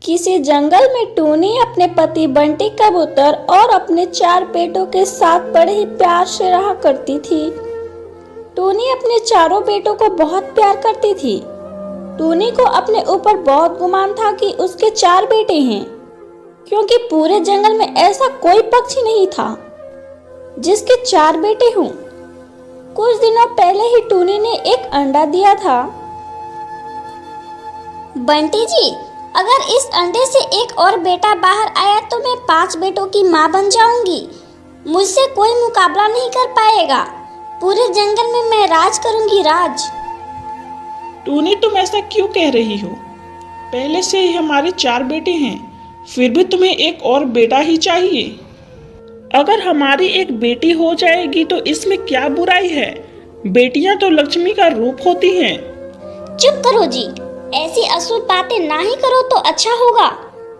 किसी जंगल में टूनी अपने पति बंटी कबूतर और अपने 4 बेटों के साथ बड़े ही प्यार से रहा करती थी। टूनी अपने चारों बेटों को बहुत प्यार करती थी। टूनी को अपने ऊपर बहुत गुमान था कि उसके 4 बेटे हैं, क्योंकि पूरे जंगल में ऐसा कोई पक्षी नहीं था जिसके 4 बेटे हों। कुछ दिनों पहले ही टूनी ने एक अंडा दिया था। बंटी जी, अगर इस अंडे से एक और बेटा बाहर आया तो मैं 5 बेटों की माँ बन जाऊंगी। मुझसे कोई मुकाबला नहीं कर पाएगा। पूरे जंगल में मैं राज करूंगी, राज। टूनी, तुम ऐसा क्यों कह रही हो? पहले से ही हमारे 4 बेटे हैं, फिर भी तुम्हें एक और बेटा ही चाहिए। अगर हमारी एक बेटी हो जाएगी तो इसमें क्या बुराई है? बेटियां तो लक्ष्मी का रूप होती हैं। चुप करो जी, ऐसी अशुभ बातें ना ही करो तो अच्छा होगा।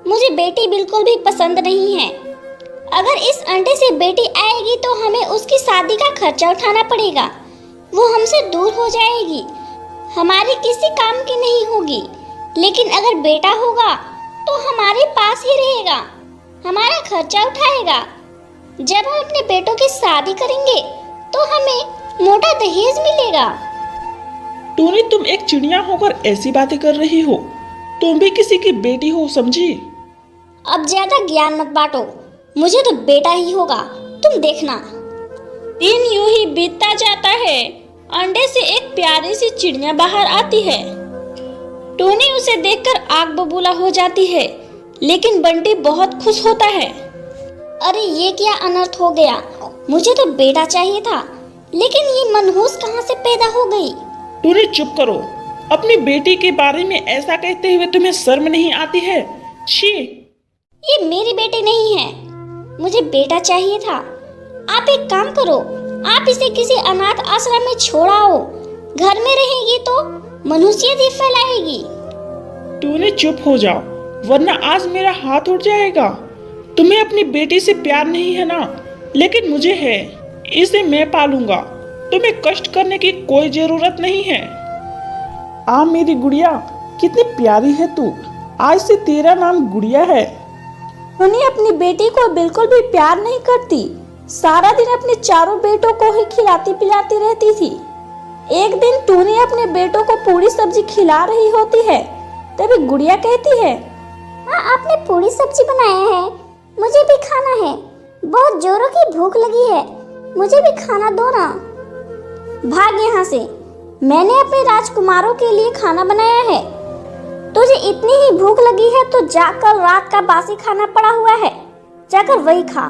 मुझे बेटी बिल्कुल भी पसंद नहीं है। अगर इस अंडे से बेटी आएगी तो हमें उसकी शादी का खर्चा उठाना पड़ेगा। वो हमसे दूर हो जाएगी, हमारी किसी काम की नहीं होगी। लेकिन अगर बेटा होगा तो हमारे पास ही रहेगा, हमारा खर्चा उठाएगा। जब हम अपने बेटों की शादी करेंगे तो हमें मोटा दहेज मिलेगा। टूनी, तुम एक चिड़िया होकर ऐसी बातें कर रही हो। तुम भी किसी की बेटी हो, समझी? अब ज्यादा ज्ञान मत बांटो, मुझे तो बेटा ही होगा, तुम देखना। दिन यूं ही बीतता जाता है। अंडे से एक प्यारी सी चिड़िया बाहर आती है। टूनी उसे देखकर आग बबूला हो जाती है, लेकिन बंटी बहुत खुश होता है। अरे ये क्या अनर्थ हो गया, मुझे तो बेटा चाहिए था, लेकिन ये मनहूस कहाँ से पैदा हो गई। टूनी, चुप करो। अपनी बेटी के बारे में ऐसा कहते हुए तुम्हें शर्म नहीं आती है? छी! ये मेरी बेटी नहीं है, मुझे बेटा चाहिए था। आप एक काम करो, आप इसे किसी अनाथ आश्रम में छोड़ आओ। घर में रहेगी तो मनुष्यत ही फैलाएगी। टूनी, चुप हो जाओ, वरना आज मेरा हाथ उठ जाएगा। तुम्हें अपनी बेटी से प्यार नहीं है ना, लेकिन मुझे है। इसे मैं पालूंगा, तुम्हें कष्ट करने की कोई जरूरत नहीं है। आ मेरी गुड़िया, कितनी प्यारी है तू। आज से तेरा नाम गुड़िया है। टूनी अपनी बेटी को बिल्कुल भी प्यार नहीं करती। सारा दिन अपने 4 बेटों को ही खिलाती पिलाती रहती थी। एक दिन टूनी अपने बेटों को पूरी सब्जी खिला रही होती है, तभी गुड़िया कहती है, माँ, आपने पूरी सब्जी बनाया है, मुझे भी खाना है। बहुत जोरों की भूख लगी है, मुझे भी खाना दो ना। भाग यहाँ से, मैंने अपने राजकुमारों के लिए खाना बनाया है। तुझे इतनी ही भूख लगी है तो जाकर रात का बासी खाना पड़ा हुआ है, जाकर वही खा।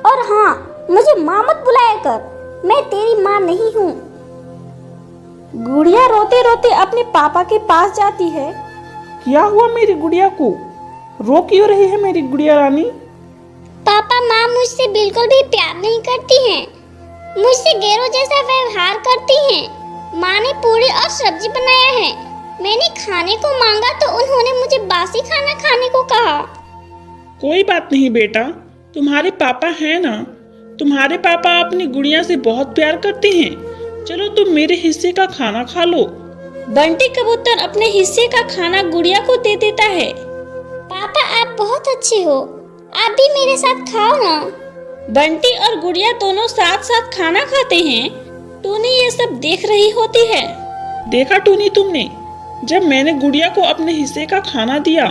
और हाँ, मुझे माँ मत बुलाया कर, मैं तेरी माँ नहीं हूँ। गुड़िया रोते रोते अपने पापा के पास जाती है। क्या हुआ मेरी गुड़िया को? रो क्यों रही है मेरी गुड़िया रानी? पापा, माँ मुझसे बिल्कुल भी प्यार नहीं करती हैं। मुझसे गैरों जैसा व्यवहार करती हैं। माँ ने पूरी और सब्जी बनाया है, मैंने खाने को मांगा तो उन्होंने मुझे बासी खाना खाने को कहा। कोई बात नहीं बेटा, तुम्हारे पापा हैं ना। तुम्हारे पापा अपनी गुड़िया से बहुत प्यार करते हैं। चलो तुम मेरे हिस्से का खाना खा लो। बंटी कबूतर अपने हिस्से का खाना गुड़िया को दे देता है। पापा, आप बहुत अच्छे हो, आप भी मेरे साथ खाओ ना। बंटी और गुड़िया दोनों साथ साथ खाना खाते हैं। टूनी ये सब देख रही होती है। देखा टूनी तुमने, जब मैंने गुड़िया को अपने हिस्से का खाना दिया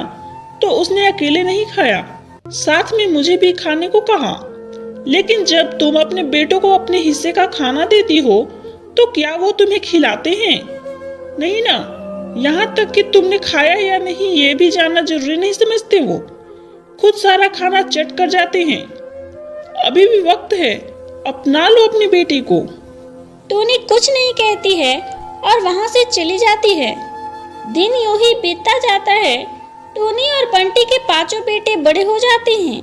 तो उसने अकेले नहीं खाया, साथ में मुझे भी खाने को कहा। लेकिन जब तुम अपने बेटों को अपने हिस्से का खाना देती हो तो क्या वो तुम्हें खिलाते हैं? नहीं ना। यहाँ तक कि तुमने खाया या नहीं ये भी जानना जरूरी नहीं समझते हो। खुद सारा खाना चट कर जाते हैं। अभी भी वक्त है, अपना लो अपनी बेटी को। टूनी कुछ नहीं कहती है और वहाँ से चली जाती है। दिन यूं ही बीतता जाता है। टूनी और बंटी के 5 बेटे बड़े हो जाते हैं।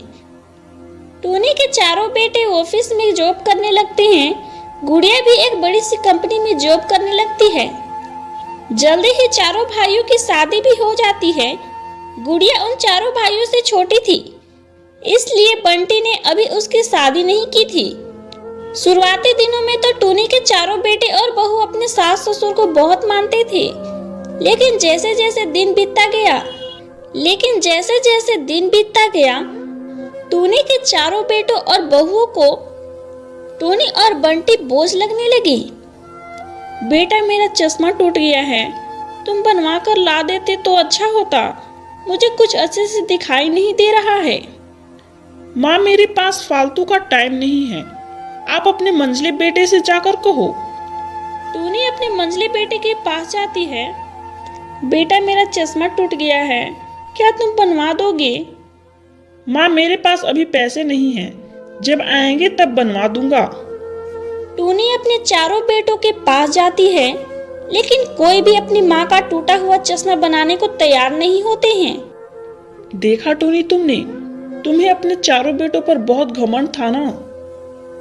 टूनी के 4 बेटे ऑफिस में जॉब करने लगते हैं। गुड़िया भी एक बड़ी सी कंपनी में जॉब करने लगती है। जल्दी ही 4 भाइयों की शादी भी हो जाती है। गुड़िया उन 4 भाइयों से छोटी थी, इसलिए बंटी ने अभी उसकी शादी नहीं की थी। शुरुआती दिनों में तो टूनी के चारों बेटे और बहू अपने सास ससुर को बहुत मानते थे, लेकिन जैसे जैसे दिन बीतता गया टूनी के चारों बेटों और बहुओं को टूनी और बंटी बोझ लगने लगी। बेटा, मेरा चश्मा टूट गया है, तुम बनवा कर ला देते तो अच्छा होता, मुझे कुछ अच्छे से दिखाई नहीं दे रहा है। माँ, मेरे पास फालतू का टाइम नहीं है, आप अपने मंझले बेटे से जाकर कहो। टूनी अपने मंझले बेटे के पास जाती है। बेटा, मेरा चश्मा टूट गया है, क्या तुम बनवा दोगे? माँ, मेरे पास अभी पैसे नहीं हैं, जब आएंगे तब बनवा दूंगा। टूनी अपने चारों बेटों के पास जाती है, लेकिन कोई भी अपनी माँ का टूटा हुआ चश्मा बनाने को तैयार नहीं होते हैं। देखा टूनी तुमने, तुम्हें अपने चारों बेटों पर बहुत घमंड था ना।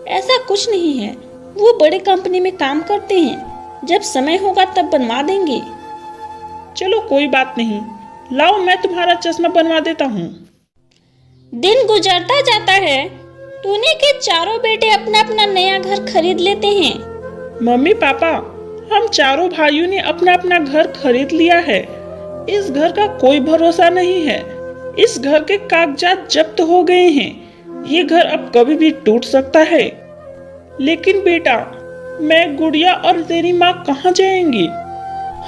ऐसा कुछ नहीं है, वो बड़े कंपनी में काम करते हैं, जब समय होगा तब बनवा देंगे। चलो कोई बात नहीं, लाओ मैं तुम्हारा चश्मा बनवा देता हूँ। दिन गुजरता जाता है। टूनी के चारों बेटे अपना अपना नया घर खरीद लेते हैं। मम्मी पापा, हम चारों भाइयों ने अपना अपना घर खरीद लिया है। इस घर का कोई भरोसा नहीं है, इस घर के कागजात जब्त हो गए हैं, ये घर अब कभी भी टूट सकता है। लेकिन बेटा, मैं, गुड़िया और तेरी माँ कहाँ जाएंगी?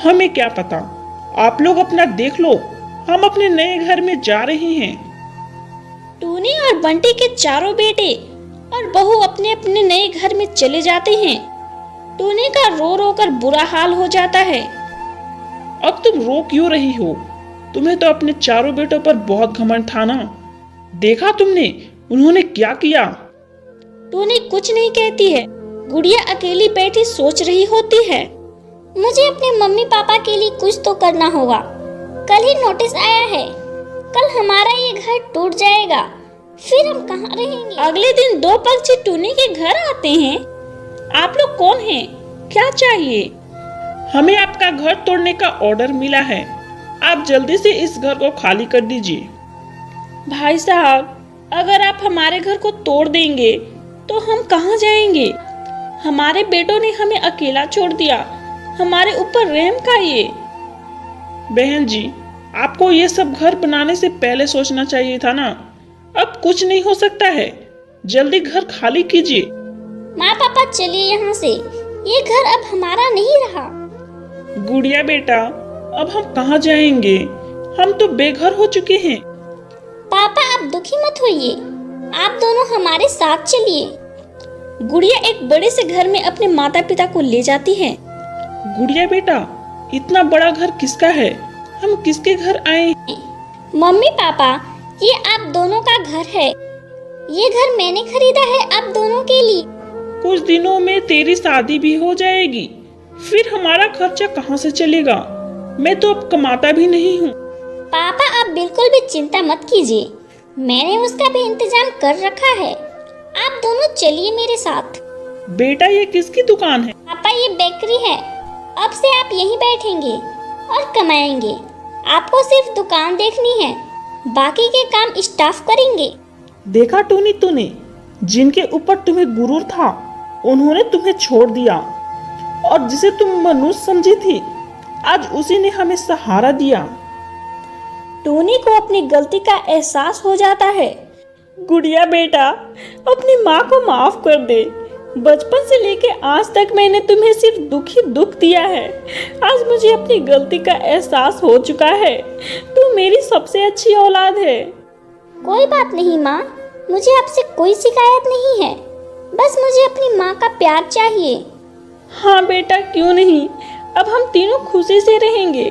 हमें क्या पता, आप लोग अपना देख लो, हम अपने नए घर में जा रहे हैं। टूनी और बंटी के चारों बेटे और बहू अपने अपने नए घर में चले जाते हैं। टूनी का रो रो कर बुरा हाल हो जाता है। अब तुम रो क्यों रही हो? तुम्हें तो अपने चारों बेटों पर बहुत घमंड था ना। देखा तुमने उन्होंने क्या किया? टूनी कुछ नहीं कहती है। गुड़िया अकेली बैठी सोच रही होती है। मुझे अपने मम्मी पापा के लिए कुछ तो करना होगा। कल ही नोटिस आया है, कल हमारा ये घर टूट जाएगा, फिर हम कहाँ रहेंगे? अगले दिन दो पक्षी टूनी के घर आते हैं। आप लोग कौन हैं? क्या चाहिए? हमें आपका घर तोड़ने का ऑर्डर मिला है, आप जल्दी से इस घर को खाली कर दीजिए। भाई साहब, अगर आप हमारे घर को तोड़ देंगे तो हम कहाँ जाएंगे? हमारे बेटों ने हमें अकेला छोड़ दिया, हमारे ऊपर रहम खाइए। बहन जी, आपको ये सब घर बनाने से पहले सोचना चाहिए था ना। अब कुछ नहीं हो सकता है, जल्दी घर खाली कीजिए। माँ पापा चलिए यहाँ से, ये घर अब हमारा नहीं रहा। गुड़िया बेटा, अब हम कहाँ जाएंगे? हम तो बेघर हो चुके हैं। पापा आप दुखी मत होइए, आप दोनों हमारे साथ चलिए। गुड़िया एक बड़े से घर में अपने माता पिता को ले जाती है। गुड़िया बेटा, इतना बड़ा घर किसका है? हम किसके घर आए? मम्मी पापा, ये आप दोनों का घर है, ये घर मैंने खरीदा है आप दोनों के लिए। कुछ दिनों में तेरी शादी भी हो जाएगी, फिर हमारा खर्चा कहाँ से चलेगा? मैं तो अब कमाता भी नहीं हूँ। पापा आप बिल्कुल भी चिंता मत कीजिए, मैंने उसका भी इंतजाम कर रखा है। आप दोनों चलिए मेरे साथ। बेटा, ये किसकी दुकान है? पापा ये बेकरी है, अब से आप यहीं बैठेंगे और कमाएंगे। आपको सिर्फ दुकान देखनी है, बाकी के काम स्टाफ करेंगे। देखा टूनी तूने, जिनके ऊपर तुम्हें गुरूर था उन्होंने तुम्हें छोड़ दिया, और जिसे तुम मनुष्य समझी थी आज उसी ने हमें सहारा दिया। टूनी को अपनी गलती का एहसास हो जाता है। गुड़िया बेटा, अपनी माँ को माफ कर दे। बचपन से लेके आज तक मैंने तुम्हें सिर्फ दुख ही दुख दिया है। आज मुझे अपनी गलती का एहसास हो चुका है। तू मेरी सबसे अच्छी औलाद है। कोई बात नहीं माँ, मुझे आपसे कोई शिकायत नहीं है, बस मुझे अपनी माँ का प्यार चाहिए। हाँ बेटा, क्यों नहीं, अब हम तीनों खुशी से रहेंगे।